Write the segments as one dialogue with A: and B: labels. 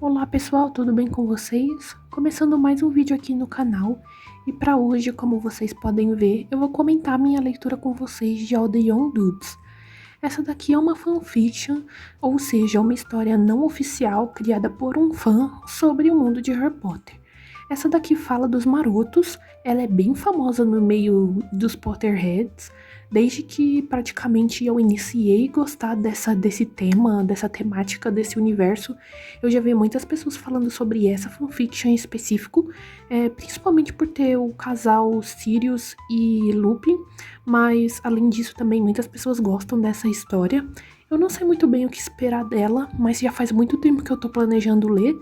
A: Olá pessoal, tudo bem com vocês? Começando mais um vídeo aqui no canal e para hoje, como vocês podem ver, eu vou comentar minha leitura com vocês de All the Young Dudes. Essa daqui é uma fanfiction, ou seja, uma história não oficial criada por um fã sobre o mundo de Harry Potter. Essa daqui fala dos marotos, ela é bem famosa no meio dos Potterheads, desde que praticamente eu iniciei a gostar desse tema, dessa temática, desse universo. Eu já vi muitas pessoas falando sobre essa fanfiction em específico, principalmente por ter o casal Sirius e Lupin, mas além disso também muitas pessoas gostam dessa história. Eu não sei muito bem o que esperar dela, mas já faz muito tempo que eu tô planejando ler.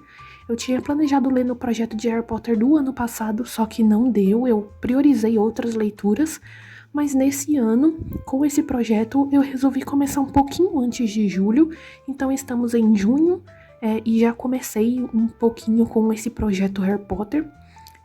A: Eu tinha planejado ler no projeto de Harry Potter do ano passado, só que não deu, eu priorizei outras leituras, mas nesse ano, com esse projeto, eu resolvi começar um pouquinho antes de julho, então estamos em junho, e já comecei um pouquinho com esse projeto Harry Potter.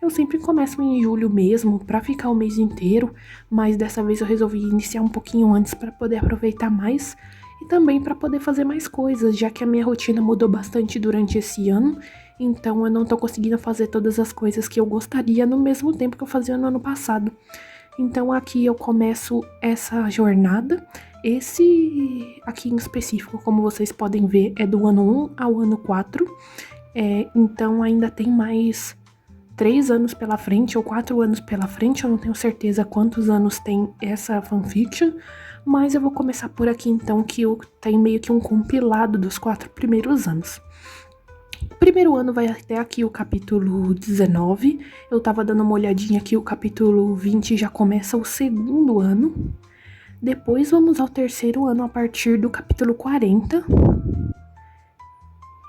A: Eu sempre começo em julho mesmo, pra ficar o mês inteiro, mas dessa vez eu resolvi iniciar um pouquinho antes para poder aproveitar mais e também para poder fazer mais coisas, já que a minha rotina mudou bastante durante esse ano, então eu não tô conseguindo fazer todas as coisas que eu gostaria no mesmo tempo que eu fazia no ano passado. Então aqui eu começo essa jornada. Esse aqui em específico, como vocês podem ver, é do ano 1 ao ano 4. Então ainda tem mais 3 anos pela frente, ou 4 anos pela frente, eu não tenho certeza quantos anos tem essa fanfiction, mas eu vou começar por aqui então, que tem meio que um compilado dos 4 primeiros anos. O primeiro ano vai até aqui o capítulo 19, eu tava dando uma olhadinha aqui, o capítulo 20 já começa o segundo ano, depois vamos ao terceiro ano a partir do capítulo 40,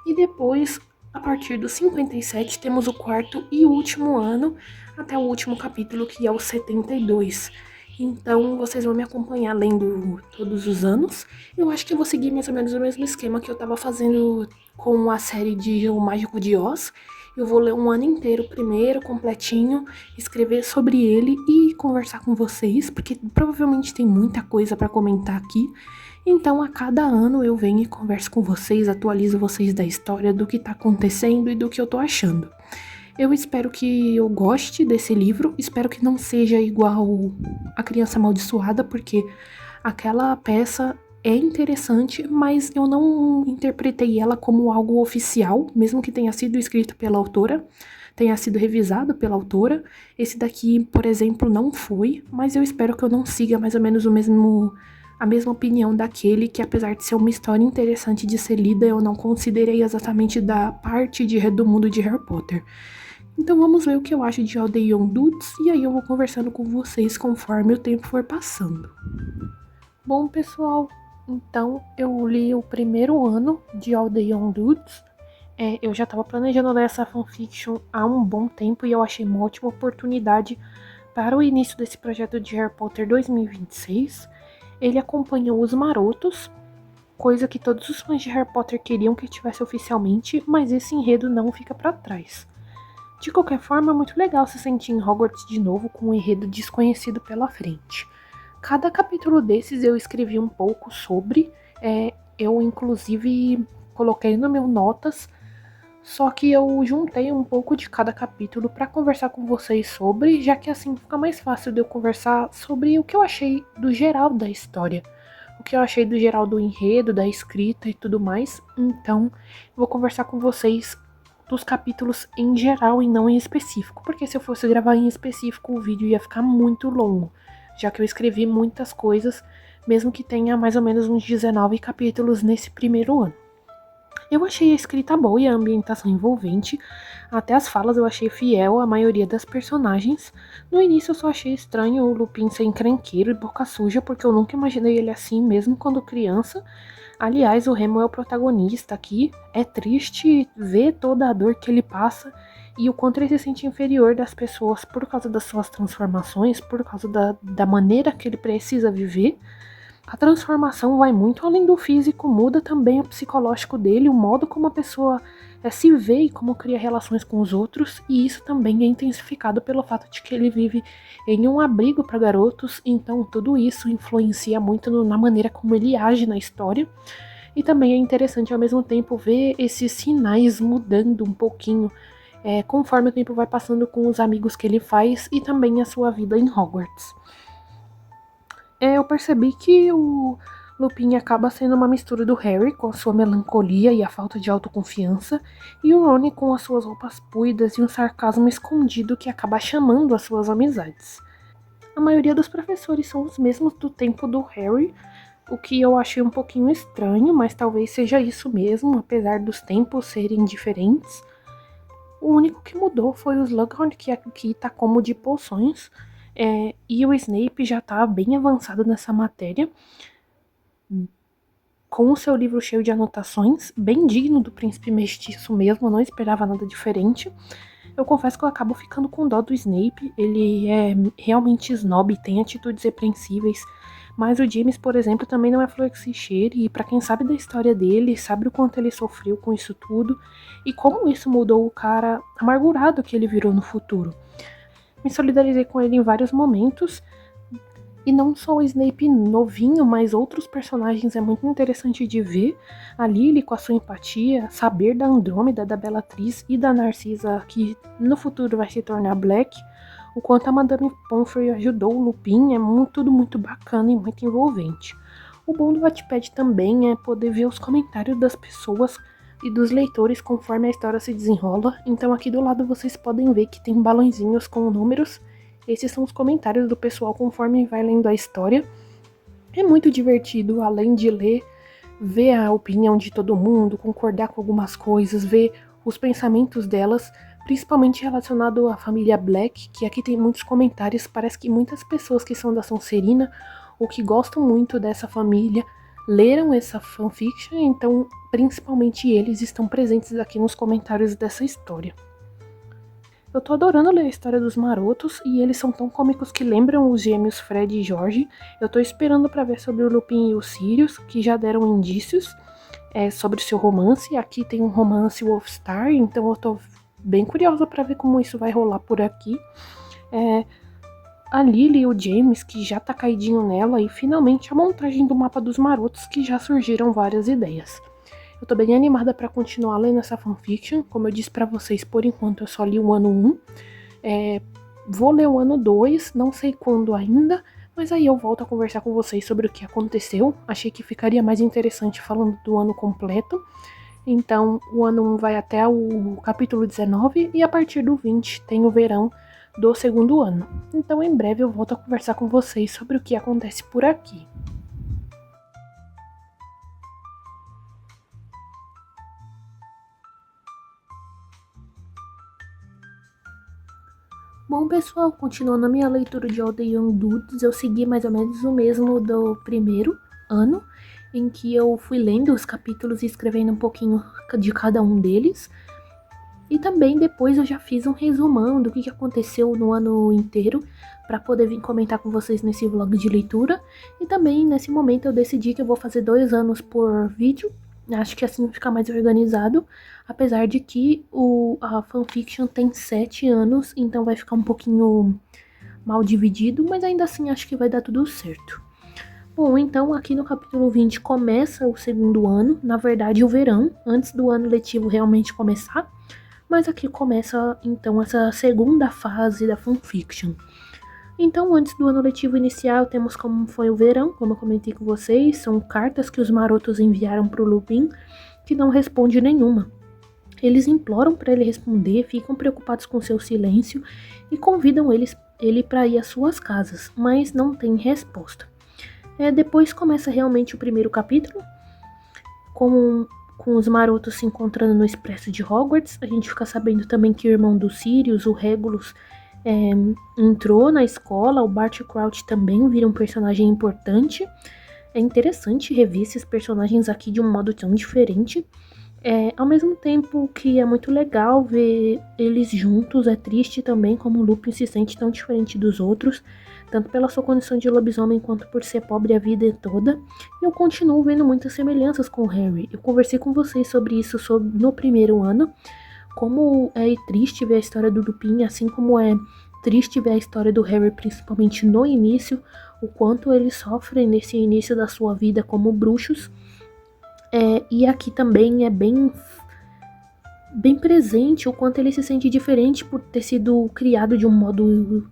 A: e depois, a partir do 57, temos o quarto e último ano, até o último capítulo, que é o 72. Então, vocês vão me acompanhar lendo todos os anos. Eu acho que eu vou seguir mais ou menos o mesmo esquema que eu tava fazendo com a série de O Mágico de Oz. Eu vou ler um ano inteiro primeiro, completinho, escrever sobre ele e conversar com vocês, porque provavelmente tem muita coisa pra comentar aqui. Então, a cada ano eu venho e converso com vocês, atualizo vocês da história, do que tá acontecendo e do que eu tô achando. Eu espero que eu goste desse livro, espero que não seja igual A Criança Amaldiçoada, porque aquela peça é interessante, mas eu não interpretei ela como algo oficial, mesmo que tenha sido escrito pela autora, tenha sido revisado pela autora. Esse daqui, por exemplo, não foi, mas eu espero que eu não siga mais ou menos a mesma opinião daquele, que apesar de ser uma história interessante de ser lida, eu não considerei exatamente da parte do mundo de Harry Potter. Então vamos ver o que eu acho de All the Young Dudes, e aí eu vou conversando com vocês conforme o tempo for passando. Bom, pessoal, então eu li o primeiro ano de All the Young Dudes. Eu já estava planejando ler essa fanfiction há um bom tempo e eu achei uma ótima oportunidade para o início desse projeto de Harry Potter 2026. Ele acompanhou os marotos, coisa que todos os fãs de Harry Potter queriam que tivesse oficialmente, mas esse enredo não fica para trás. De qualquer forma, é muito legal se sentir em Hogwarts de novo com um enredo desconhecido pela frente. Cada capítulo desses eu escrevi um pouco sobre, eu inclusive coloquei no meu notas, só que eu juntei um pouco de cada capítulo para conversar com vocês sobre, já que assim fica mais fácil de eu conversar sobre o que eu achei do geral da história, o que eu achei do geral do enredo, da escrita e tudo mais. Então, eu vou conversar com vocês dos capítulos em geral e não em específico, porque se eu fosse gravar em específico o vídeo ia ficar muito longo, já que eu escrevi muitas coisas, mesmo que tenha mais ou menos uns 19 capítulos nesse primeiro ano. Eu achei a escrita boa e a ambientação envolvente, até as falas eu achei fiel à maioria das personagens. No início eu só achei estranho o Lupin ser encrenqueiro e boca suja, porque eu nunca imaginei ele assim, mesmo quando criança. Aliás, o Remo é o protagonista aqui, é triste ver toda a dor que ele passa e o quanto ele se sente inferior das pessoas por causa das suas transformações, por causa da maneira que ele precisa viver. A transformação vai muito além do físico, muda também o psicológico dele, o modo como a pessoa se vê e como cria relações com os outros, e isso também é intensificado pelo fato de que ele vive em um abrigo para garotos, então tudo isso influencia muito na maneira como ele age na história. E também é interessante ao mesmo tempo ver esses sinais mudando um pouquinho conforme o tempo vai passando com os amigos que ele faz e também a sua vida em Hogwarts. Eu percebi que o Lupin acaba sendo uma mistura do Harry com a sua melancolia e a falta de autoconfiança, e o Rony com as suas roupas puidas e um sarcasmo escondido que acaba chamando as suas amizades. A maioria dos professores são os mesmos do tempo do Harry, o que eu achei um pouquinho estranho, mas talvez seja isso mesmo, apesar dos tempos serem diferentes. O único que mudou foi o Slughorn, que aqui tá como de poções, e o Snape já tá bem avançado nessa matéria, com o seu livro cheio de anotações, bem digno do príncipe mestiço mesmo, eu não esperava nada diferente. Eu confesso que eu acabo ficando com dó do Snape, ele é realmente snob e tem atitudes repreensíveis, mas o James, por exemplo, também não é flor que se cheire, e pra quem sabe da história dele, sabe o quanto ele sofreu com isso tudo, e como isso mudou o cara amargurado que ele virou no futuro. Me solidarizei com ele em vários momentos, e não só o Snape novinho, mas outros personagens é muito interessante de ver. A Lily com a sua empatia, saber da Andrômeda, da Bellatrix e da Narcisa, que no futuro vai se tornar Black. O quanto a Madame Pomfrey ajudou o Lupin tudo muito bacana e muito envolvente. O bom do Wattpad também é poder ver os comentários das pessoas e dos leitores conforme a história se desenrola. Então aqui do lado vocês podem ver que tem balãozinhos com números. Esses são os comentários do pessoal conforme vai lendo a história. É muito divertido, além de ler, ver a opinião de todo mundo, concordar com algumas coisas, ver os pensamentos delas, principalmente relacionado à família Black, que aqui tem muitos comentários. Parece que muitas pessoas que são da Sonserina ou que gostam muito dessa família leram essa fanfiction, então principalmente eles estão presentes aqui nos comentários dessa história. Eu tô adorando ler a história dos marotos e eles são tão cômicos que lembram os gêmeos Fred e George. Eu tô esperando pra ver sobre o Lupin e o Sirius, que já deram indícios sobre o seu romance. Aqui tem um romance Wolfstar, então eu tô bem curiosa pra ver como isso vai rolar por aqui. A Lily e o James, que já tá caidinho nela, e finalmente a montagem do mapa dos marotos, que já surgiram várias ideias. Eu tô bem animada pra continuar lendo essa fanfiction. Como eu disse pra vocês, por enquanto eu só li o ano 1. Vou ler o ano 2, não sei quando ainda, mas aí eu volto a conversar com vocês sobre o que aconteceu. Achei que ficaria mais interessante falando do ano completo. Então, o ano 1 vai até o capítulo 19 e a partir do 20 tem o verão do segundo ano. Então, em breve eu volto a conversar com vocês sobre o que acontece por aqui. Bom, pessoal, continuando a minha leitura de All the Young Dudes, eu segui mais ou menos o mesmo do primeiro ano, em que eu fui lendo os capítulos e escrevendo um pouquinho de cada um deles. E também depois eu já fiz um resumão do que aconteceu no ano inteiro, para poder vir comentar com vocês nesse vlog de leitura. E também nesse momento eu decidi que eu vou fazer 2 anos por vídeo. Acho que assim fica mais organizado, apesar de que a fanfiction tem 7 anos, então vai ficar um pouquinho mal dividido, mas ainda assim acho que vai dar tudo certo. Bom, então aqui no capítulo 20 começa o segundo ano, na verdade o verão, antes do ano letivo realmente começar, mas aqui começa então essa segunda fase da fanfiction. Então, antes do ano letivo inicial, temos como foi o verão, como eu comentei com vocês, são cartas que os marotos enviaram pro Lupin, que não responde nenhuma. Eles imploram para ele responder, ficam preocupados com seu silêncio e convidam ele para ir às suas casas, mas não tem resposta. Depois começa realmente o primeiro capítulo, com os marotos se encontrando no Expresso de Hogwarts. A gente fica sabendo também que o irmão do Sirius, o Regulus, entrou na escola. O Barty Crouch também vira um personagem importante. É interessante rever esses personagens aqui de um modo tão diferente. Ao mesmo tempo que é muito legal ver eles juntos, é triste também como o Lupin se sente tão diferente dos outros, tanto pela sua condição de lobisomem quanto por ser pobre a vida toda. E eu continuo vendo muitas semelhanças com o Harry. Eu conversei com vocês sobre isso no primeiro ano, como é triste ver a história do Lupin, assim como é triste ver a história do Harry, principalmente no início, o quanto eles sofrem nesse início da sua vida como bruxos. E aqui também é bem presente o quanto ele se sente diferente por ter sido criado de um modo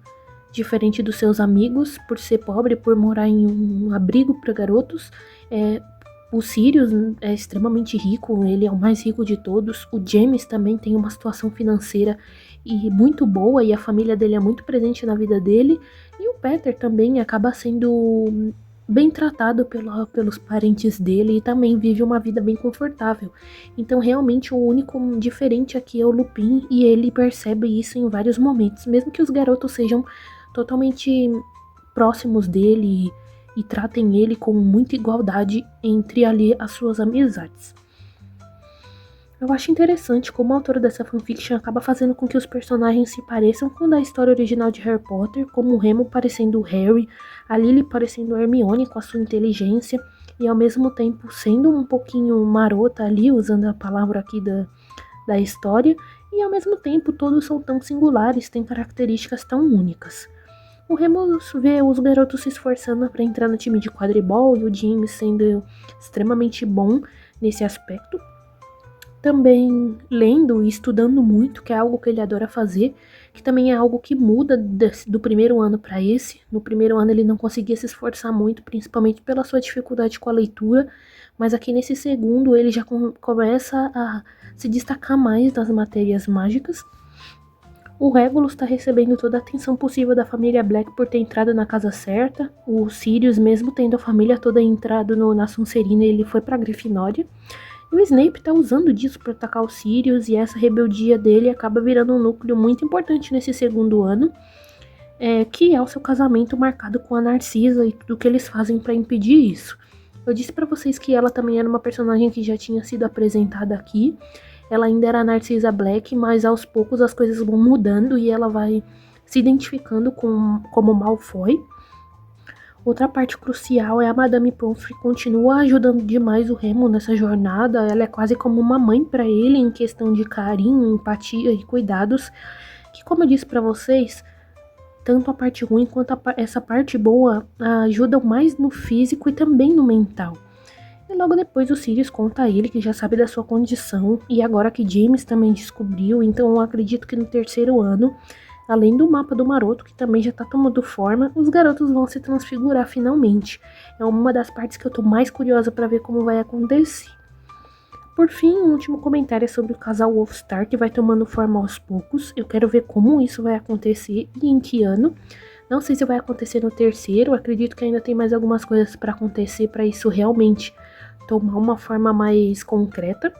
A: diferente dos seus amigos, por ser pobre, por morar em um abrigo para garotos. O Sirius é extremamente rico, ele é o mais rico de todos. O James também tem uma situação financeira muito boa e a família dele é muito presente na vida dele. E o Peter também acaba sendo bem tratado pelos parentes dele e também vive uma vida bem confortável. Então realmente o único diferente aqui é o Lupin e ele percebe isso em vários momentos, mesmo que os garotos sejam totalmente próximos dele e tratem ele com muita igualdade entre ali as suas amizades. Eu acho interessante como a autora dessa fanfiction acaba fazendo com que os personagens se pareçam com a história original de Harry Potter, como o Remo parecendo o Harry, a Lily parecendo a Hermione com a sua inteligência, e ao mesmo tempo sendo um pouquinho marota ali, usando a palavra aqui da história, e ao mesmo tempo todos são tão singulares, têm características tão únicas. O Remus vê os garotos se esforçando para entrar no time de quadribol e o James sendo extremamente bom nesse aspecto. Também lendo e estudando muito, que é algo que ele adora fazer, que também é algo que muda do primeiro ano para esse. No primeiro ano ele não conseguia se esforçar muito, principalmente pela sua dificuldade com a leitura, mas aqui nesse segundo ele já começa a se destacar mais nas matérias mágicas. O Regulus está recebendo toda a atenção possível da família Black por ter entrado na casa certa. O Sirius, mesmo tendo a família toda entrado na Sonserina, ele foi para Grifinória. E o Snape tá usando disso para atacar o Sirius, e essa rebeldia dele acaba virando um núcleo muito importante nesse segundo ano, que é o seu casamento marcado com a Narcisa e tudo que eles fazem para impedir isso. Eu disse para vocês que ela também era uma personagem que já tinha sido apresentada aqui. Ela ainda era a Narcisa Black, mas aos poucos as coisas vão mudando e ela vai se identificando como Malfoy. Outra parte crucial é a Madame Pomfrey continua ajudando demais o Remo nessa jornada. Ela é quase como uma mãe para ele em questão de carinho, empatia e cuidados, que, como eu disse para vocês, tanto a parte ruim quanto essa parte boa ajudam mais no físico e também no mental. E logo depois o Sirius conta a ele que já sabe da sua condição, e agora que James também descobriu, então eu acredito que no terceiro ano, além do mapa do Maroto, que também já tá tomando forma, os garotos vão se transfigurar finalmente. É uma das partes que eu tô mais curiosa para ver como vai acontecer. Por fim, um último comentário é sobre o casal Wolfstar, que vai tomando forma aos poucos. Eu quero ver como isso vai acontecer e em que ano. Não sei se vai acontecer no terceiro, acredito que ainda tem mais algumas coisas para acontecer para isso realmente tomar uma forma mais concreta.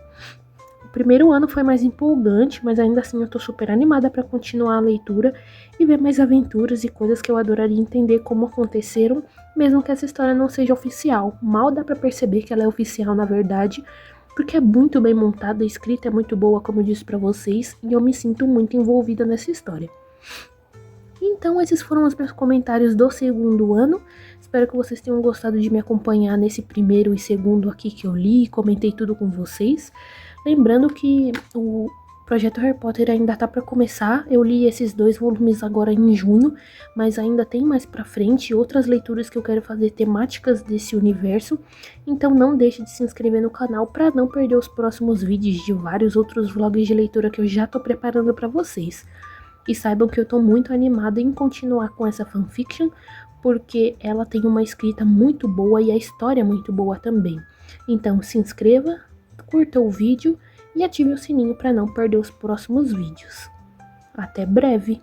A: O primeiro ano foi mais empolgante, mas ainda assim eu tô super animada para continuar a leitura e ver mais aventuras e coisas que eu adoraria entender como aconteceram, mesmo que essa história não seja oficial. Mal dá para perceber que ela é oficial na verdade, porque é muito bem montada, a escrita é muito boa, como eu disse para vocês, e eu me sinto muito envolvida nessa história. Então esses foram os meus comentários do segundo ano. Espero que vocês tenham gostado de me acompanhar nesse primeiro e segundo aqui que eu li e comentei tudo com vocês. Lembrando que o projeto Harry Potter ainda tá para começar. Eu li esses 2 volumes agora em junho, mas ainda tem mais para frente outras leituras que eu quero fazer temáticas desse universo. Então não deixe de se inscrever no canal para não perder os próximos vídeos de vários outros vlogs de leitura que eu já tô preparando para vocês. E saibam que eu tô muito animada em continuar com essa fanfiction, porque ela tem uma escrita muito boa e a história é muito boa também. Então se inscreva, curta o vídeo e ative o sininho para não perder os próximos vídeos. Até breve!